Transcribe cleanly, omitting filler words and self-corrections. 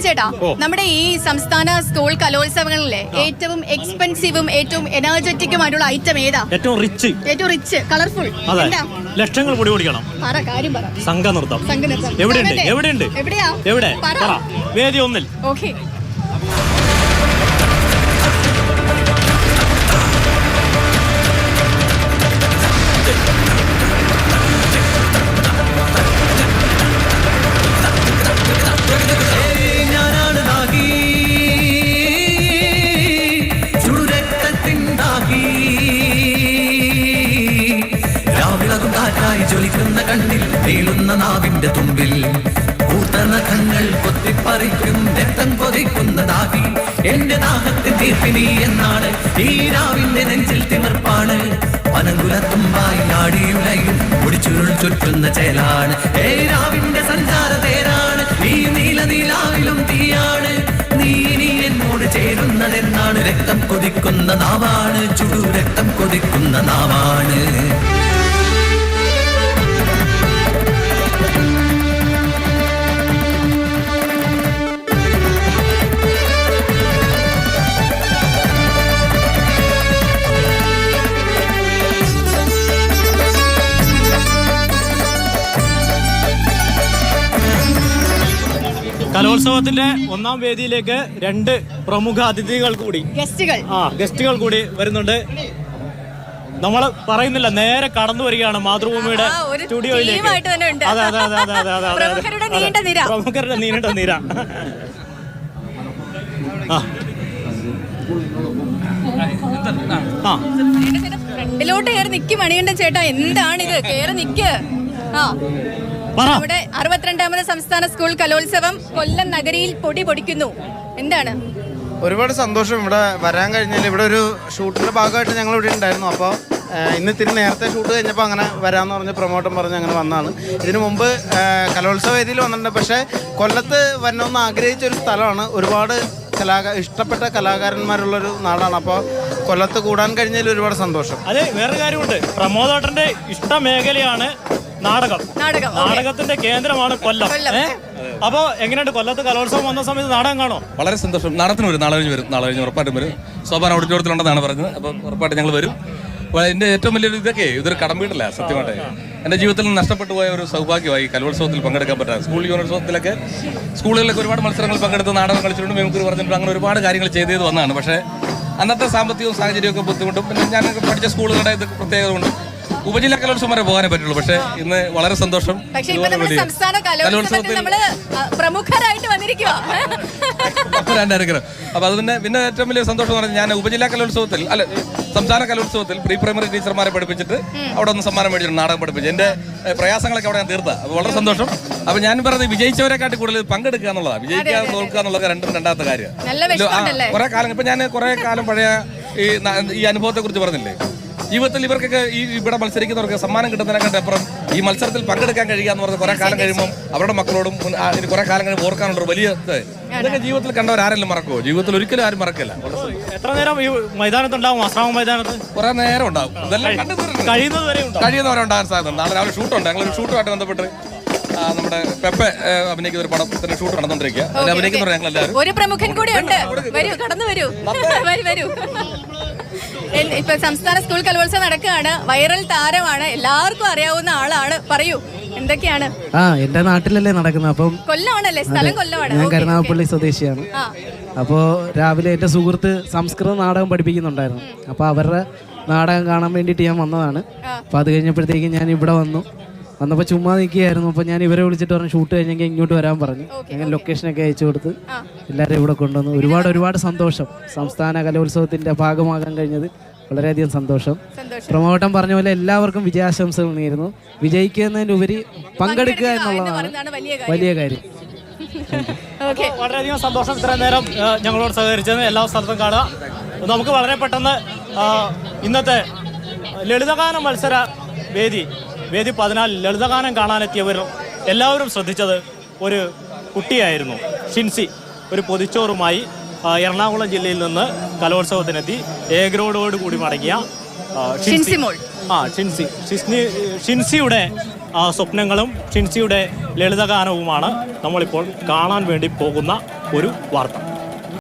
ചേട്ടാ, നമ്മുടെ ഈ സംസ്ഥാന സ്കൂൾ കലോത്സവങ്ങളിലെ ഏറ്റവും എക്സ്പെൻസീവും ഏറ്റവും എനർജറ്റിക്കുമായിട്ടുള്ള ഐറ്റം ഏതാ? ഏറ്റവും റിച്ച് കളർഫുൾ. ലക്ഷങ്ങൾ പൊടി പൊടിക്കണം. സംഘനൃത്തം. എവിടെയുണ്ട്? എവിടെ? വേദി 1. ഓക്കെ. ജ്വലിക്കുന്ന കണ്ണിൽ വീഴുന്ന നാവിന്റെ തുമ്പിൽ പൂത്തനഖങ്ങൾ കൊത്തിപ്പറിക്കും രക്തം കൊതിക്കുന്ന ദാഹി എന്റെ ദാഹത്തിൽ തീർപ്പിനി എന്നാണ് ഈ രാവിന്റെ നെഞ്ചിൽ തിമിർപ്പാണ് പനങ്കുലത്തുമ്പായി ആടിയുലയും ഒടിച്ചുരുൾ ചുറ്റുന്ന ചേലാണ് ഏ രാവിന്റെ സഞ്ചാര തേരാണ് ഈ നീലനീലാവിലും തീയാണ് നീ ഇനി എന്നോട് ചേരുന്നതെന്നാണ് രക്തം കൊതിക്കുന്ന നാവാണ് ചുടു രക്തം കൊതിക്കുന്ന നാവാണ്. കലോത്സവത്തിന്റെ 1ാം വേദിയിലേക്ക് 2 പ്രമുഖ അതിഥികൾ കൂടി ഗസ്റ്റുകൾ കൂടി വരുന്നുണ്ട്. നമ്മൾ പറയുന്നില്ല, നേരെ കടന്നു വരികയാണ് മാതൃഭൂമിയുടെ സ്റ്റുഡിയോയിലേക്ക്. പ്രമുഖരുടെ നീണ്ട നിര. ഫ്രണ്ടിലോട്ട് കയറി നിക്ക് മണികണ്ഠൻ ചേട്ടാ, എന്താണിത്? കയറി നിക്ക്. നമ്മുടെ 62ാമത് സംസ്ഥാന സ്കൂൾ കലോത്സവം കൊല്ലം നഗരിയിൽ പൊടി പൊടിക്കുന്നു. എന്താണ്? ഒരുപാട് സന്തോഷം ഇവിടെ വരാൻ കഴിഞ്ഞാൽ. ഇവിടെ ഒരു ഷൂട്ടിന്റെ ഭാഗമായിട്ട് ഞങ്ങൾ ഇവിടെ ഉണ്ടായിരുന്നു. അപ്പോൾ ഇന്ന് ഇത്തിരി നേരത്തെ ഷൂട്ട് കഴിഞ്ഞപ്പോൾ അങ്ങനെ വരാമെന്ന് പറഞ്ഞ് പ്രൊമോട്ടർ പറഞ്ഞ് അങ്ങനെ വന്നതാണ്. ഇതിനു മുമ്പ് കലോത്സവ വേദിയിൽ വന്നിട്ടുണ്ട്. പക്ഷേ കൊല്ലത്ത് വരണമെന്ന് ആഗ്രഹിച്ചൊരു സ്ഥലമാണ്. ഒരുപാട് ഇഷ്ടപ്പെട്ട കലാകാരന്മാരുള്ളൊരു നാടാണ്. അപ്പോൾ കൊല്ലത്ത് കൂടാൻ കഴിഞ്ഞതിൽ ഒരുപാട് സന്തോഷം. അതെ, വേറൊരു കാര്യമുണ്ട്. പ്രമോദേട്ടന്റെ ഇഷ്ട മേഖലയാണ് നാടകത്തിന്റെ കേന്ദ്രമാണ് കൊല്ലം. അപ്പോ എങ്ങനെയുണ്ട് കൊല്ലത്ത് കലോത്സവം വന്ന സമയത്ത് നാടകം കാണോ? വളരെ സന്തോഷം. നാടകത്തിന് വരും, നാളെ കഴിഞ്ഞ് ഉറപ്പായിട്ടും വരും. സോപാന ഓഡിറ്റോറിയത്തിലുണ്ടെന്നാണ് പറഞ്ഞത്. അപ്പം ഉറപ്പായിട്ട് ഞങ്ങൾ വരും. എൻ്റെ ഏറ്റവും വലിയൊരു ഇതൊരു കടമ്പീടല്ല സത്യമായിട്ട്. എൻ്റെ ജീവിതത്തിൽ നഷ്ടപ്പെട്ടു പോയ ഒരു സൗഭാഗ്യമായി കലോത്സവത്തിൽ പങ്കെടുക്കാൻ പറ്റാം. സ്കൂൾ യൂണിവേഴ്സിറ്റിയിലൊക്കെ സ്കൂളുകളിലൊക്കെ ഒരുപാട് മത്സരങ്ങൾ പങ്കെടുത്ത് നാടകം കളിച്ചിട്ടുണ്ട്, മിമിക്രി പറഞ്ഞിട്ടുണ്ട്, അങ്ങനെ ഒരുപാട് കാര്യങ്ങൾ ചെയ്ത് വന്നതാണ്. പക്ഷേ അന്നത്തെ സാമ്പത്തികവും സാഹചര്യമൊക്കെ ബുദ്ധിമുട്ടും പിന്നെ ഞാൻ പഠിച്ച സ്കൂളുകളുടെ ഇത് പ്രത്യേകത കൊണ്ട് ഉപജില്ലാ കലോത്സവം വരെ പോകാനേ പറ്റുള്ളൂ. പക്ഷേ ഇന്ന് വളരെ സന്തോഷം. അപ്പൊ അത് പിന്നെ ഏറ്റവും വലിയ സന്തോഷം എന്ന് പറഞ്ഞാൽ ഞാൻ ഉപജില്ലാ കലോത്സവത്തിൽ സംസ്ഥാന കലോത്സവത്തിൽ പ്രീ പ്രൈമറി ടീച്ചർമാരെ പഠിപ്പിച്ചിട്ട് അവിടെ ഒന്ന് സമ്മാനം മേടിച്ചിട്ട് നാടകം പഠിപ്പിച്ചു. എന്റെ പ്രയാസങ്ങളൊക്കെ അവിടെ ഞാൻ തീർത്ത. അപ്പൊ വളരെ സന്തോഷം. അപ്പൊ ഞാൻ പറയുന്നത് വിജയിച്ചവരെക്കാട്ടി കൂടുതൽ പങ്കെടുക്കുക എന്നുള്ളതാണ്. വിജയിക്കുക തോൽക്കുക എന്നുള്ളത് രണ്ടാമത്തെ കാര്യം. കുറെ കാലം ഇപ്പൊ ഞാൻ കുറെ കാലം പഴയ ഈ അനുഭവത്തെ കുറിച്ച് പറഞ്ഞില്ലേ, ജീവിതത്തിൽ ഇവർക്കൊക്കെ ഇവിടെ മത്സരിക്കുന്നവർക്ക് സമ്മാനം കിട്ടുന്നതിനെക്കാട്ട് അപ്പുറം ഈ മത്സരത്തിൽ പങ്കെടുക്കാൻ കഴിയുക എന്ന് പറഞ്ഞാൽ കുറെ കാലം കഴിയുമ്പോൾ അവരുടെ മക്കളോടും കുറെ കാലം കഴിയുമ്പോൾ ഓർക്കാനുള്ള വലിയ ഇതൊക്കെ ജീവിതത്തിൽ കണ്ടവർ ആരെങ്കിലും മറക്കുമോ? ജീവിതത്തിൽ ഒരിക്കലും ആരും മറക്കില്ല. എത്ര നേരം ഈ മൈതാനത്തുണ്ടാവും? അസ്രാമ മൈതാനത്ത് കുറെ നേരം ഉണ്ടാവും. ഇതെല്ലാം കഴിയുന്നവരുണ്ടാകാൻ സാധ്യതയുണ്ട്. നാളെ രാവിലെ ഷൂട്ടുണ്ട്. ഞങ്ങളൊരു ഷൂട്ടുമായിട്ട് ബന്ധപ്പെട്ട് നമ്മുടെ പെപ്പെ അഭിനയിക്കുന്ന ഒരു പടത്തിന്റെ ഷൂട്ട് നടന്നുകൊണ്ടിരിക്കുക. അതിൽ അഭിനയിക്കുന്നവർ ഞങ്ങൾ എല്ലാവരും. ഒരു പ്രമുഖൻ കൂടി ഉണ്ട്. കടന്നു വരൂ. ഇപ്പൊ സംസ്ഥാന സ്കൂൾ കലോത്സവം നടക്കുകയാണ്. വൈറൽ താരമാണ്, എല്ലാവർക്കും അറിയാവുന്ന ആളാണ്. പറയൂ, എന്തൊക്കെയാണ്? എന്റെ നാട്ടിലല്ലേ നടക്കുന്നത്. അപ്പം കൊല്ലമാണല്ലേ? സ്ഥലം കൊല്ലമാണ്. ഞാൻ കരുനാഗപ്പള്ളി സ്വദേശിയാണ്. അപ്പോൾ രാവിലെ എന്റെ സുഹൃത്ത് സംസ്കൃത നാടകം പഠിപ്പിക്കുന്നുണ്ടായിരുന്നു. അപ്പോൾ അവരുടെ നാടകം കാണാൻ വേണ്ടിയിട്ട് ഞാൻ വന്നതാണ്. അപ്പോൾ അത് കഴിഞ്ഞപ്പോഴത്തേക്കും ഞാൻ ഇവിടെ വന്നപ്പോൾ ചുമ്മാ നിൽക്കുകയായിരുന്നു. അപ്പോൾ ഞാൻ ഇവരെ വിളിച്ചിട്ട് പറഞ്ഞു ഷൂട്ട് കഴിഞ്ഞെങ്കിൽ ഇങ്ങോട്ട് വരാൻ പറഞ്ഞു. ഞാൻ ലൊക്കേഷനൊക്കെ അയച്ചു കൊടുത്ത് എല്ലാവരും ഇവിടെ കൊണ്ടുവന്നു. ഒരുപാട് സന്തോഷം. സംസ്ഥാന കലോത്സവത്തിന്റെ ഭാഗമാകാൻ കഴിഞ്ഞത് വളരെയധികം സന്തോഷം. പ്രമോട്ടം പറഞ്ഞ പോലെ എല്ലാവർക്കും വിജയാശംസകൾ നേരുന്നു. വിജയിക്കുന്നതിനുപരി പങ്കെടുക്കുക എന്നുള്ളതാണ് വലിയ കാര്യം. വളരെയധികം സന്തോഷം. ഇത്രയും നേരം ഞങ്ങളോട് സഹകരിച്ചത് എല്ലാ സ്ഥലത്തും കാണുക. നമുക്ക് വളരെ പെട്ടെന്ന് ഇന്നത്തെ ലളിതഗാന മത്സര വേദി 14 ലളിതഗാനം കാണാനെത്തിയവർ എല്ലാവരും ശ്രദ്ധിച്ചത് ഒരു കുട്ടിയായിരുന്നു. ഷിൻസി ഒരു പൊതിച്ചോറുമായി എറണാകുളം ജില്ലയിൽ നിന്ന് കലോത്സവത്തിനെത്തി ഏകരോടോട് കൂടി മടങ്ങിയ ഷിൻസിയുടെ സ്വപ്നങ്ങളും ഷിൻസിയുടെ ലളിതഗാനവുമാണ് നമ്മളിപ്പോൾ കാണാൻ വേണ്ടി പോകുന്ന ഒരു വാർത്ത.